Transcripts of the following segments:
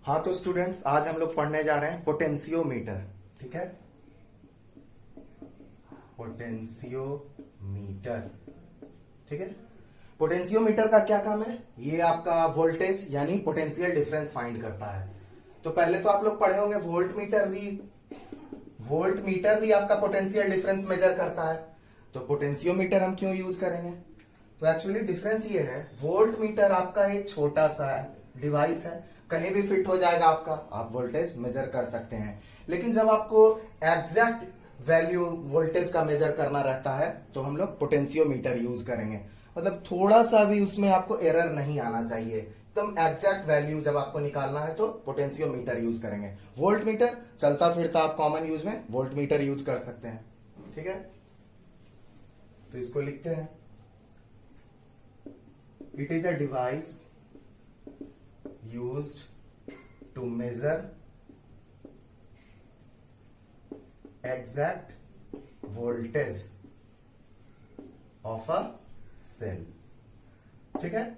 हाँ तो स्टूडेंट्स, आज हम लोग पढ़ने जा रहे हैं पोटेंशियोमीटर। ठीक है, पोटेंशियोमीटर। ठीक है, पोटेंशियोमीटर का क्या काम है? ये आपका वोल्टेज यानी पोटेंशियल डिफरेंस फाइंड करता है। तो पहले तो आप लोग पढ़े होंगे वोल्ट मीटर भी आपका पोटेंशियल डिफरेंस मेजर करता है। तो पोटेंशियोमीटर हम क्यों यूज करेंगे? तो एक्चुअली डिफरेंस ये है, वोल्ट मीटर आपका एक छोटा सा डिवाइस है, कहीं भी फिट हो जाएगा आपका, आप वोल्टेज मेजर कर सकते हैं। लेकिन जब आपको एग्जैक्ट वैल्यू वोल्टेज का मेजर करना रहता है तो हम लोग पोटेंशियोमीटर यूज करेंगे। मतलब थोड़ा सा भी उसमें आपको एरर नहीं आना चाहिए, एकदम एग्जैक्ट वैल्यू जब आपको निकालना है तो पोटेंशियोमीटर यूज करेंगे। वोल्ट मीटर चलता फिरता आप कॉमन यूज में वोल्ट मीटर यूज कर सकते हैं। ठीक है, तो इसको लिखते हैं, it is a device used to measure exact voltage of a cell। ठीक है,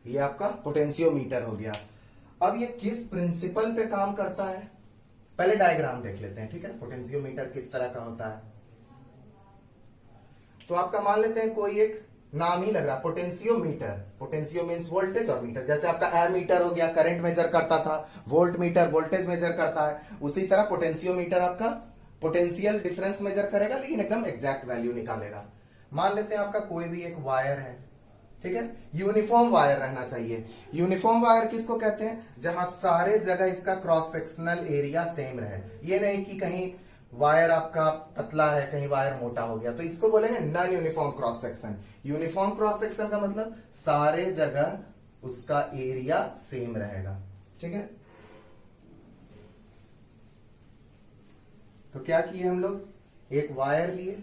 ये आपका पोटेंशियोमीटर हो गया। अब ये किस प्रिंसिपल पे काम करता है, पहले डायग्राम देख लेते हैं। ठीक है, पोटेंशियोमीटर किस तरह का होता है। तो आपका मान लेते हैं कोई एक नाम ही लग रहा, पोटेंशियोमीटर। पोटेंशियो मीन्स वोल्टेज और मीटर, जैसे आपका एमीटर हो गया, करंट मेजर करता था, वोल्ट मीटर वोल्टेज मेजर करता है, उसी तरह पोटेंशियोमीटर आपका पोटेंशियल डिफरेंस मेजर करेगा, लेकिन एकदम एग्जैक्ट वैल्यू निकालेगा। मान लेते हैं आपका कोई भी एक वायर है। ठीक है, यूनिफॉर्म वायर रहना चाहिए। यूनिफॉर्म वायर किसको कहते हैं? जहां सारे जगह इसका क्रॉस सेक्शनल एरिया सेम रहे। ये नहीं कि कहीं वायर आपका पतला है, कहीं वायर मोटा हो गया, तो इसको बोलेंगे non uniform cross section. Uniform cross section का मतलब सारे जगह उसका एरिया सेम रहेगा। ठीक है, तो क्या किए हम लोग, एक वायर लिए,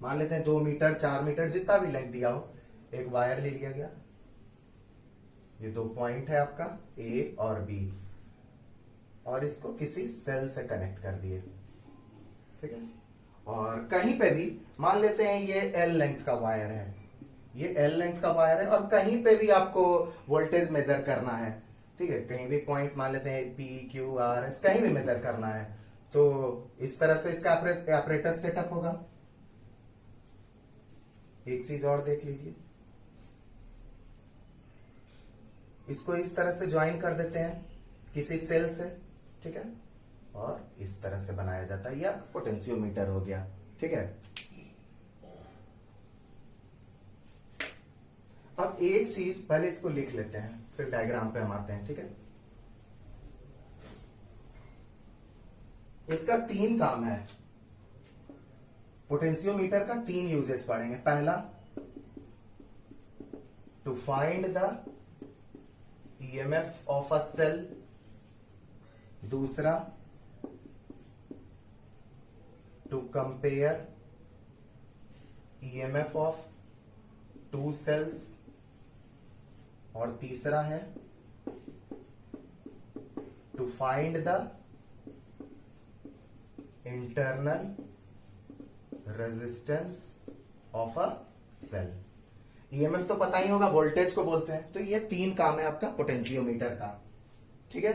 मान लेते हैं 2 मीटर 4 मीटर जितना भी लेंथ दिया हो, एक वायर ले लिया गया। ये 2 पॉइंट है आपका ए और बी, और इसको किसी सेल से कनेक्ट कर दिए। ठीक है, और कहीं पे भी मान लेते हैं ये एल लेंथ का वायर है, ये एल लेंथ का वायर है, और कहीं पे भी आपको वोल्टेज मेजर करना है। ठीक है, कहीं भी पॉइंट मान लेते हैं पी क्यू आर एस, कहीं भी मेजर करना है, तो इस तरह से इसका ऑपरेटस सेटअप होगा। एक चीज और देख लीजिए, इसको इस तरह से ज्वाइन कर देते हैं किसी सेल से। ठीक है, और इस तरह से बनाया जाता है, यह पोटेंशियोमीटर हो गया। ठीक है, अब एक चीज पहले इसको लिख लेते हैं, फिर डायग्राम पे हम आते हैं। ठीक है, इसका 3 काम है। पोटेंशियोमीटर का 3 यूजेस पढ़ेंगे। पहला, to find the EMF of a cell. दूसरा, to compare EMF of 2 cells. और तीसरा है to find the internal resistance of a cell. EMF तो पता ही होगा, वोल्टेज को बोलते हैं। तो ये 3 काम है आपका पोटेंशियोमीटर का। ठीक है,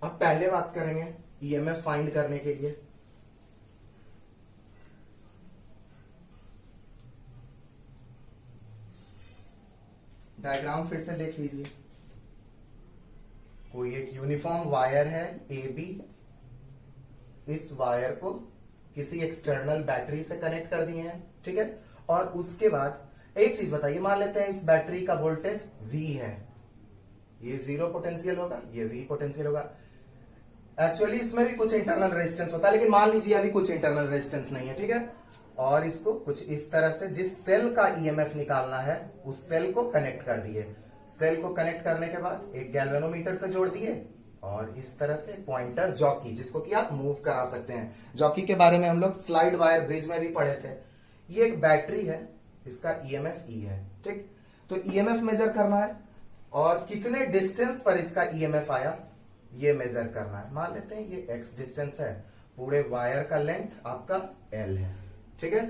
अब पहले बात करेंगे ईएमएफ फाइंड करने के लिए। डायग्राम फिर से देख लीजिए, कोई एक यूनिफॉर्म वायर है ए बी, इस वायर को किसी एक्सटर्नल बैटरी से कनेक्ट कर दिए हैं। ठीक है, और उसके बाद एक चीज बताइए, मान लेते हैं इस बैटरी का वोल्टेज V है, ये 0 पोटेंशियल होगा, ये V पोटेंशियल होगा। एक्चुअली इसमें भी कुछ इंटरनल रेजिस्टेंस होता है, लेकिन मान लीजिए अभी कुछ इंटरनल रेजिस्टेंस नहीं है। ठीक है, और इसको कुछ इस तरह से जिस सेल का ईएमएफ निकालना है उस सेल को कनेक्ट कर दिए। सेल को कनेक्ट करने के बाद एक गैल्वेनोमीटर से जोड़ दिए, और इस तरह से पॉइंटर जॉकी, जिसको कि आप मूव करा सकते हैं। जॉकी के बारे में हम लोग स्लाइड वायर ब्रिज में भी पढ़े थे। ये एक बैटरी है, इसका ईएमएफ ई है। ठीक, तो ईएमएफ मेजर करना है, और कितने डिस्टेंस पर इसका ईएमएफ आया ये मेजर करना है। मान लेते हैं ये एक्स डिस्टेंस है, पूरे वायर का लेंथ आपका एल है। ठीक है,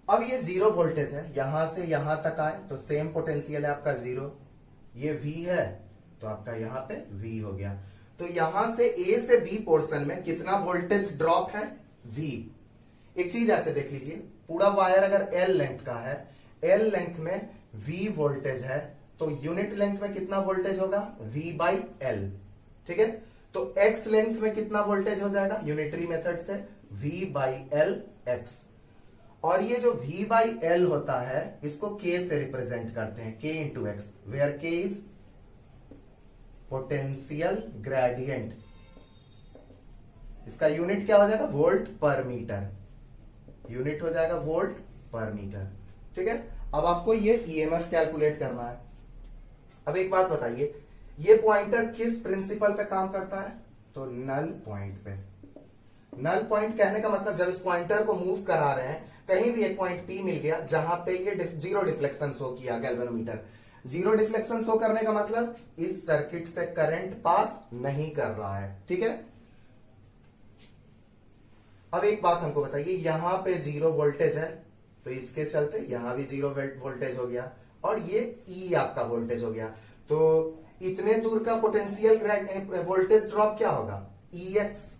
अब ये 0 वोल्टेज है, यहां से यहां तक आए तो सेम पोटेंशियल है आपका 0। ये V है, तो आपका यहां पे V हो गया। तो यहां से A से B पोर्शन में कितना वोल्टेज ड्रॉप है? V। एक चीज ऐसे देख लीजिए, पूरा वायर अगर L लेंथ का है, L लेंथ में V वोल्टेज है, तो यूनिट लेंथ में कितना वोल्टेज होगा? V by L। ठीक है, तो X लेंथ में कितना वोल्टेज हो जाएगा यूनिटरी मेथड से? V by L X। और ये जो V बाई L होता है इसको K से रिप्रेजेंट करते हैं, K into x, where K is potential gradient. इसका यूनिट क्या हो जाएगा? वोल्ट पर मीटर। यूनिट हो जाएगा वोल्ट पर मीटर। ठीक है, अब आपको ये ईएमएफ कैलकुलेट करना है। अब एक बात बताइए, ये पॉइंटर किस प्रिंसिपल पे काम करता है? तो नल पॉइंट पे। नल पॉइंट कहने का मतलब जब इस पॉइंटर को मूव करा रहे हैं, कहीं भी एक पॉइंट P मिल गया जहां पे ये जीरो डिफ्लेक्शन शो किया गैल्वेनोमीटर। जीरो डिफ्लेक्शन शो करने का मतलब इस सर्किट से करंट पास नहीं कर रहा है। ठीक है, अब एक बात हमको बताइए, यहां पे जीरो वोल्टेज है तो इसके चलते यहां भी जीरो वोल्टेज हो गया, और ये E आपका वोल्टेज हो गया। तो इतने दूर का पोटेंशियल वोल्टेज ड्रॉप क्या होगा? EX।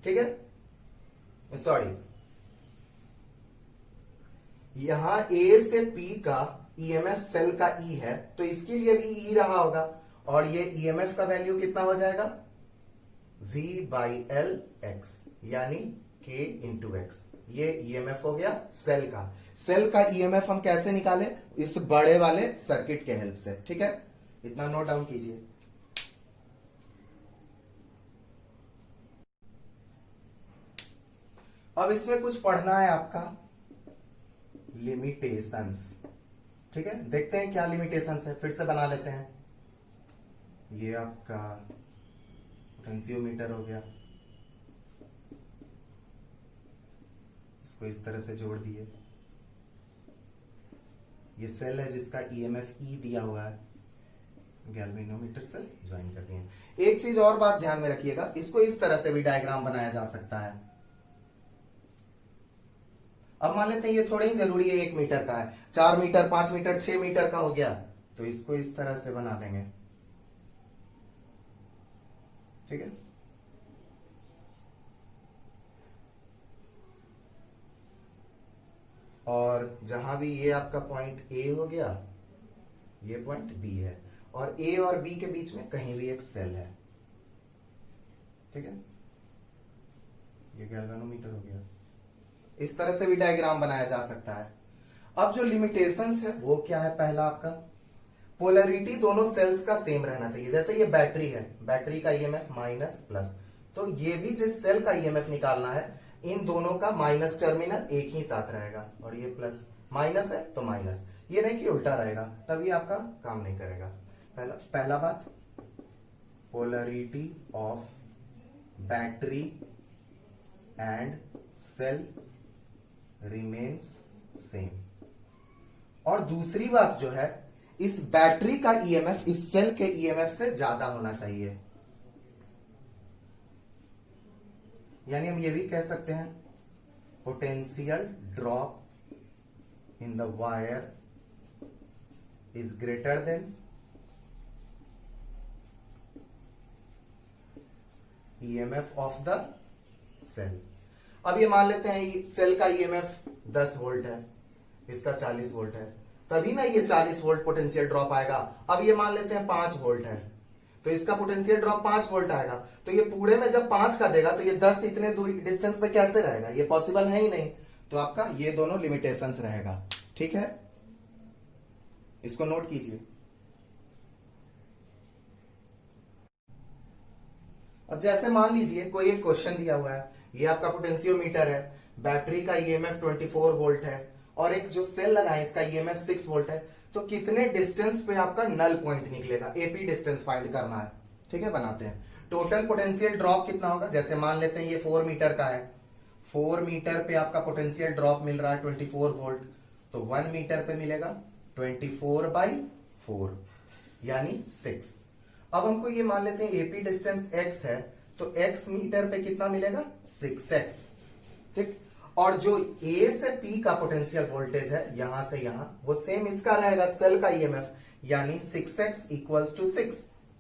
ठीक है, सॉरी, यहां A से P का EMF सेल का E है, तो इसके लिए भी E रहा होगा, और ये EMF का वैल्यू कितना हो जाएगा? V बाई L X, यानी K इंटू एक्स। ये EMF हो गया सेल का। सेल का EMF हम कैसे निकाले? इस बड़े वाले सर्किट के हेल्प से। ठीक है, इतना नोट डाउन कीजिए। अब इसमें कुछ पढ़ना है आपका, लिमिटेशंस। ठीक है, देखते हैं क्या लिमिटेशंस है, फिर से बना लेते हैं। ये आपका पोटेंशियोमीटर हो गया, इसको इस तरह से जोड़ दिए। ये सेल है जिसका EMF E दिया हुआ है, गैल्वेनोमीटर से ज्वाइन कर दिए। एक चीज और बात ध्यान में रखिएगा, इसको इस तरह से भी डायग्राम बनाया जा सकता है। अब मान लेते हैं ये थोड़ा ही जरूरी है, 1 मीटर का है, 4 मीटर, 5 मीटर, 6 मीटर का हो गया, तो इसको इस तरह से बना देंगे। ठीक है, और जहां भी ये आपका पॉइंट A हो गया, ये पॉइंट B है, और A और B के बीच में कहीं भी एक सेल है। ठीक है, ये गैल्वेनोमीटर हो गया। इस तरह से भी डायग्राम बनाया जा सकता है। अब जो लिमिटेशंस है वो क्या है? पहला आपका पोलैरिटी दोनों सेल्स का सेम रहना चाहिए। जैसे ये बैटरी है, बैटरी का EMF माइनस प्लस, तो ये भी जिस सेल का EMF निकालना है, इन दोनों का माइनस टर्मिनल एक ही साथ रहेगा, और ये प्लस, माइनस है तो माइनस, ये नहीं कि उल्टा रहेगा, तभी आपका काम नहीं करेगा। पहला बात, polarity of battery and cell remains same. और दूसरी बात जो है, इस बैटरी का EMF इस सेल के EMF से ज्यादा होना चाहिए। यानी हम ये भी कह सकते हैं, potential drop in the wire is greater than EMF of the cell. अब ये मान लेते हैं सेल का EMF 10 वोल्ट है, इसका 40 वोल्ट है, तभी ना ये 40 वोल्ट पोटेंशियल ड्रॉप आएगा। अब ये मान लेते हैं 5 वोल्ट है, तो इसका पोटेंशियल ड्रॉप 5 वोल्ट आएगा। तो ये पूरे में जब 5 का देगा तो ये 10 इतने दूरी डिस्टेंस पे कैसे रहेगा? ये पॉसिबल है ही नहीं। तो आपका ये दोनों लिमिटेशंस रहेगा। ठीक है, इसको नोट कीजिए। अब जैसे मान लीजिए कोई एक क्वेश्चन दिया हुआ है, ये आपका पोटेंशियोमीटर है, बैटरी का EMF 24 वोल्ट है, और एक जो सेल लगा है इसका EMF 6 वोल्ट है, तो कितने डिस्टेंस पे आपका नल पॉइंट निकलेगा? AP डिस्टेंस फाइंड करना है। ठीक है, बनाते हैं। टोटल पोटेंशियल ड्रॉप कितना होगा? जैसे मान लेते हैं ये 4 मीटर का है, 4 मीटर पे आपका पोटेंशियल ड्रॉप मिल रहा है 24 वोल्ट, तो 1 मीटर पे मिलेगा 24/4 यानी 6। अब हमको ये मान लेते हैं AP डिस्टेंस x है, तो x मीटर पे कितना मिलेगा? 6x। ठीक, और जो A से P का पोटेंशियल वोल्टेज है यहां से यहां, वो सेम इसका रहेगा, सेल का EMF, यानी 6x इक्वल्स टू 6,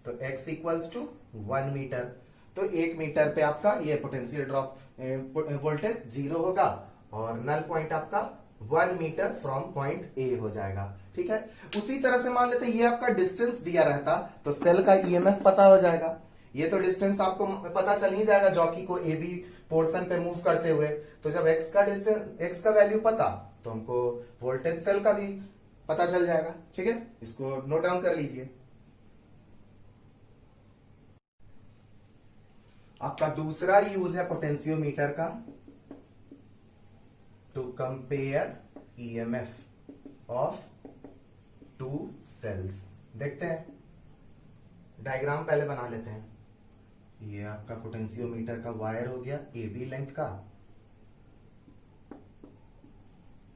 तो x इक्वल्स टू 1 मीटर। तो 1 मीटर पे आपका ये पोटेंशियल ड्रॉप वोल्टेज 0 होगा और नल पॉइंट आपका 1 मीटर फ्रॉम पॉइंट ए हो जाएगा। ठीक है, उसी तरह से मान लेते हैं ये आपका डिस्टेंस दिया रहता तो सेल का ईएमएफ पता हो जाएगा। ये तो डिस्टेंस आपको पता चल ही जाएगा जॉकी को ए बी पोर्शन पे मूव करते हुए। तो जब एक्स का डिस्टेंस, एक्स का वैल्यू पता, तो हमको वोल्टेज सेल का भी पता चल जाएगा। ठीक है, इसको नोट डाउन कर लीजिए। आपका दूसरा यूज है पोटेंशियोमीटर का, to compare EMF of two cells. देखते हैं, डायग्राम पहले बना लेते हैं। ये आपका पोटेंशियोमीटर का वायर हो गया ए बी लेंथ का,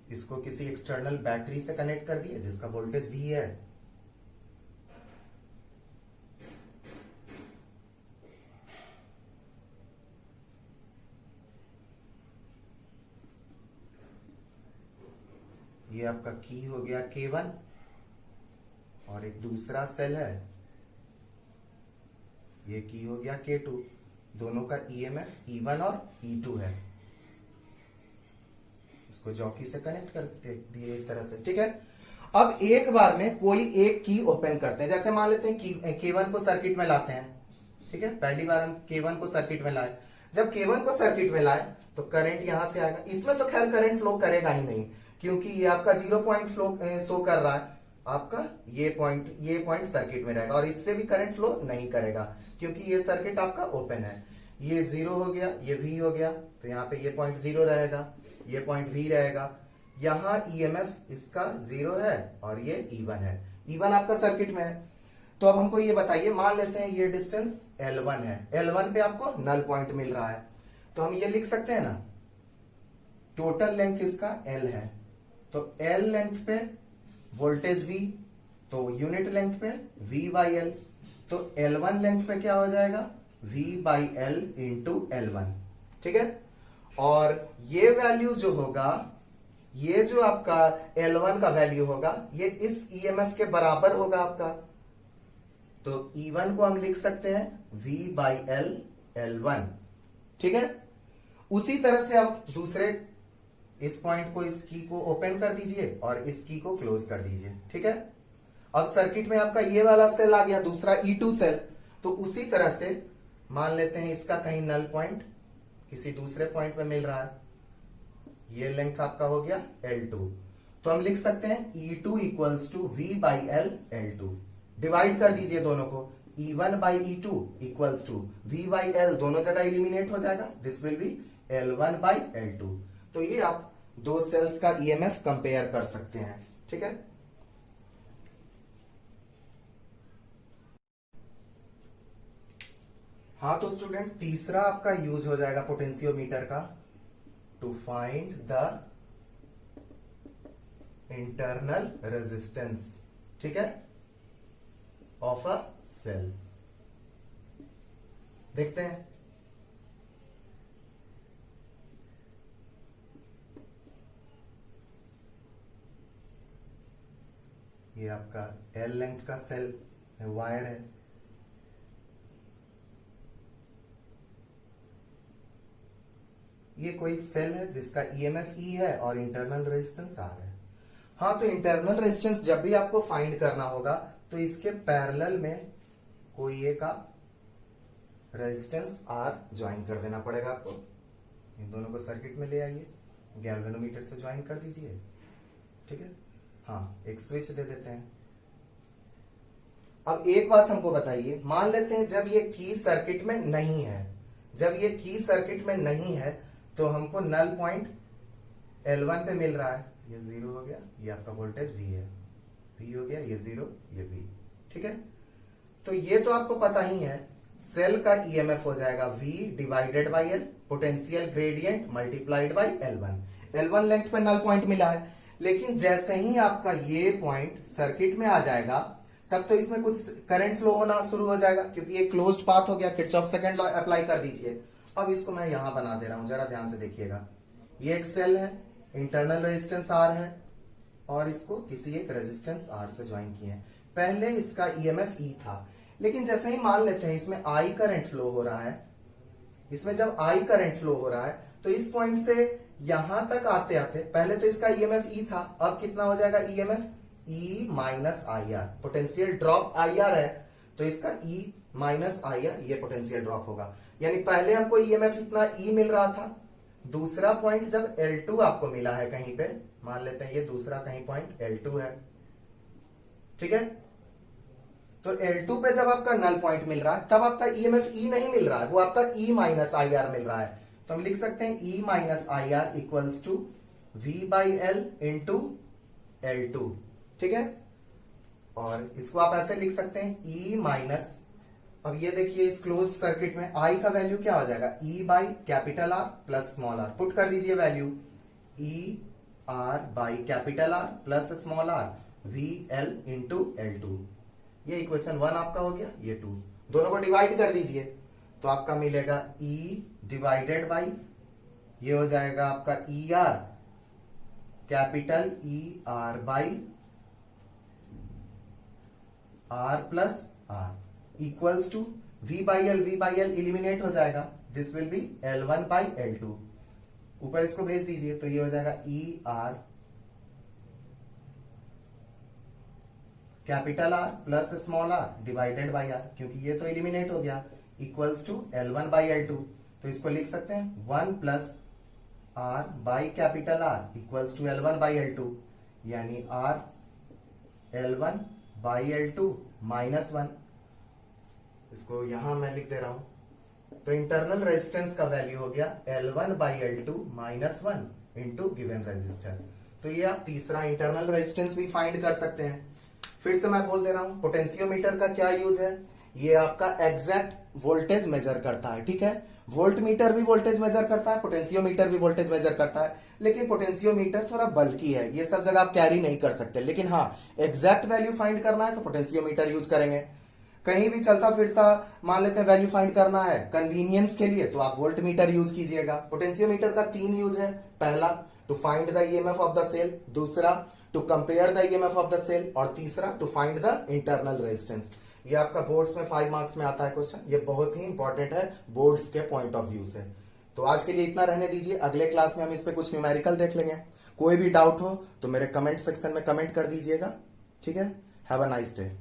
इसको किसी एक्सटर्नल बैटरी से कनेक्ट कर दिया जिसका वोल्टेज वी है। ये आपका की हो गया K1 और एक दूसरा सेल है, ये की हो गया K2। दोनों का ईएमएफ E1 और E2 है। इसको जॉकी से कनेक्ट कर दिए इस तरह से। ठीक है, अब एक बार में कोई एक की ओपन करते हैं। जैसे मान लेते हैं K1 को सर्किट में लाते हैं। ठीक है, पहली बार हम K1 को सर्किट में लाए। जब K1 को सर्किट में लाए तो करंट यहां से आएगा। इसमें तो खैर करंट फ्लो करेगा ही नहीं, क्योंकि ये आपका 0 पॉइंट फ्लो शो कर रहा है। आपका ये पॉइंट सर्किट में रहेगा और इससे भी करंट फ्लो नहीं करेगा, क्योंकि ये सर्किट आपका ओपन है। ये 0 हो गया, ये V हो गया, तो यहाँ पे ये पॉइंट 0 रहेगा, ये पॉइंट V रहेगा। यहाँ ईएमएफ इसका 0 है और ये E1 है। E1 आपका सर्किट में है। तो अब हमको ये बताइए, मान लेते हैं ये डिस्टेंस L1 है। L1 पे आपको नल पॉइंट मिल रहा है, तो हम ये लिख सकते हैं ना, टोटल लेंथ इसका L है, तो L लेंथ पे वोल्टेज V, तो यूनिट लेंथ पे V बाई L, तो L1 लेंथ पे क्या हो जाएगा, V by L into L1। ठीक है, और ये वैल्यू जो होगा, ये जो आपका L1 का वैल्यू होगा, ये इस EMF के बराबर होगा आपका। तो E1 को हम लिख सकते हैं V बाई L L1। ठीक है, उसी तरह से आप दूसरे इस पॉइंट को, इस की को ओपन कर दीजिए और इस की को क्लोज कर दीजिए। ठीक है, अब सर्किट में आपका ये वाला सेल आ गया, दूसरा E2 सेल। तो उसी तरह से मान लेते हैं इसका कहीं नल पॉइंट किसी दूसरे पॉइंट पे मिल रहा है, ये लेंथ आपका हो गया L2। तो हम लिख सकते हैं E2 equals to V by L L2। Divide कर दीजिए दोनों को, E1 by E2 equals to V by L, दोनों जगह इलिमिनेट हो जाएगा, this will be L1 by L2। तो ये आप दो सेल्स का ईएमएफ कंपेयर कर सकते हैं। ठीक है, हाँ तो स्टूडेंट तीसरा आपका यूज हो जाएगा पोटेंशियोमीटर का, to find the internal resistance. ठीक है, ऑफ अ सेल। देखते हैं, ये आपका L लेंथ का सेल वायर है। ये कोई सेल है जिसका ईएमएफ E है और इंटरनल रेजिस्टेंस R है। हाँ, तो इंटरनल रेजिस्टेंस जब भी आपको फाइंड करना होगा तो इसके पैरेलल में कोई एक आप रेजिस्टेंस R ज्वाइन कर देना पड़ेगा आपको। इन दोनों को सर्किट में ले आइए, गैल्वेनोमीटर से ज्वाइन कर दीजिए। ठीक है, हाँ एक स्विच दे देते हैं। अब एक बात हमको बताइए, मान लेते हैं जब ये की सर्किट में नहीं है, जब ये की सर्किट में नहीं है तो हमको नल पॉइंट L1 पे मिल रहा है, ये 0 हो गया, ये आपका वोल्टेज V है, V हो गया, ये 0, ये V। ठीक है, तो ये तो आपको पता ही है, सेल का ईएमएफ हो जाएगा V divided by L, potential gradient multiplied by L1। L1 length पे नल पॉइंट मिला है, लेकिन जैसे ही आपका ये पॉइंट सर्किट में आ जाएगा तब तो इसमें कुछ करंट फ्लो होना शुरू हो जाएगा, क्योंकि ये क्लोज्ड पाथ हो गया। किरचॉफ सेकंड लॉ अप्लाई कर दीजिए। अब इसको मैं यहां बना दे रहा हूं, जरा ध्यान से देखिएगा। ये एक सेल है, इंटरनल रेजिस्टेंस R है और इसको किसी एक रेजिस्टेंस R से ज्वाइन किए हैं। पहले इसका ईएमएफ ई था, लेकिन जैसे ही मान लेते हैं इसमें आई करंट फ्लो हो रहा है, इसमें जब आई करंट फ्लो हो रहा है तो इस पॉइंट से यहां तक आते आते पहले तो इसका ईएमएफ ई था, अब कितना हो जाएगा EMF E minus I are, potential drop I R है तो इसका ई माइनस आई आर ये पोटेंशियल ड्रॉप होगा। यानी पहले हमको ईएमएफ इतना ई मिल रहा था, दूसरा पॉइंट जब L2 आपको मिला है कहीं पे, मान लेते हैं ये दूसरा कहीं पॉइंट L2 है, ठीक है, तो L2 पे जब आपका नल पॉइंट मिल रहा है तब आपका ईएमएफ ई नहीं मिल रहा है, वो आपका ई माइनस आई आर मिल रहा है। तो हम लिख सकते हैं E minus I R equals to V by L into L2, ठीक है, और इसको आप ऐसे लिख सकते हैं ई माइनस, अब ये देखिए इस क्लोज्ड सर्किट में आई का वैल्यू क्या हो जाएगा, E by capital R plus small R, put कर दीजिए value E R by capital R plus small R V L into L2, ये इक्वेशन 1 आपका हो गया, ये 2, दोनों को डिवाइड कर दीजिए तो आपका मिलेगा E डिवाइडेड बाई ये हो जाएगा आपका E R capital E R by R plus R equals to V by L eliminate हो जाएगा, this will be L1 by L2, ऊपर इसको भेज दीजिए तो ये हो जाएगा E R capital R plus small r divided by R, क्योंकि ये तो एलिमिनेट हो गया, equals to L1 by L2, तो इसको लिख सकते हैं 1 plus r by capital R equals to L1 by L2, यानी are L1 by L2 minus 1, इसको यहां मैं लिख दे रहा हूं, तो इंटरनल रेजिस्टेंस का वैल्यू हो गया L1 by L2 minus 1 into given resistor. तो ये आप तीसरा इंटरनल रेजिस्टेंस भी फाइंड कर सकते हैं। फिर से मैं बोल दे रहा हूं पोटेंशियोमीटर का क्या यूज है, ये आपका एग्जैक्ट वोल्टेज मेजर करता है, ठीक है, वोल्ट मीटर भी वोल्टेज मेजर करता है, पोटेंशियोमीटर भी वोल्टेज मेजर करता है, लेकिन पोटेंशियोमीटर थोड़ा बल्की है, ये सब जगह आप कैरी नहीं कर सकते, लेकिन हाँ एग्जैक्ट वैल्यू फाइंड करना है तो पोटेंशियोमीटर यूज करेंगे। कहीं भी चलता फिरता मान लेते हैं वैल्यू फाइंड करना है कन्वीनियंस के लिए तो आप वोल्ट मीटर यूज कीजिएगा। पोटेंशियोमीटर का 3 यूज है, पहला to find the EMF of the cell, दूसरा to compare the EMF of the cell, और तीसरा to find the internal resistance. ये आपका बोर्ड्स में 5 मार्क्स में आता है क्वेश्चन, ये बहुत ही इंपॉर्टेंट है बोर्ड्स के पॉइंट ऑफ व्यू से। तो आज के लिए इतना रहने दीजिए, अगले क्लास में हम इस पे कुछ न्यूमेरिकल देख लेंगे। कोई भी डाउट हो तो मेरे कमेंट सेक्शन में कमेंट कर दीजिएगा, ठीक है। Have a nice day.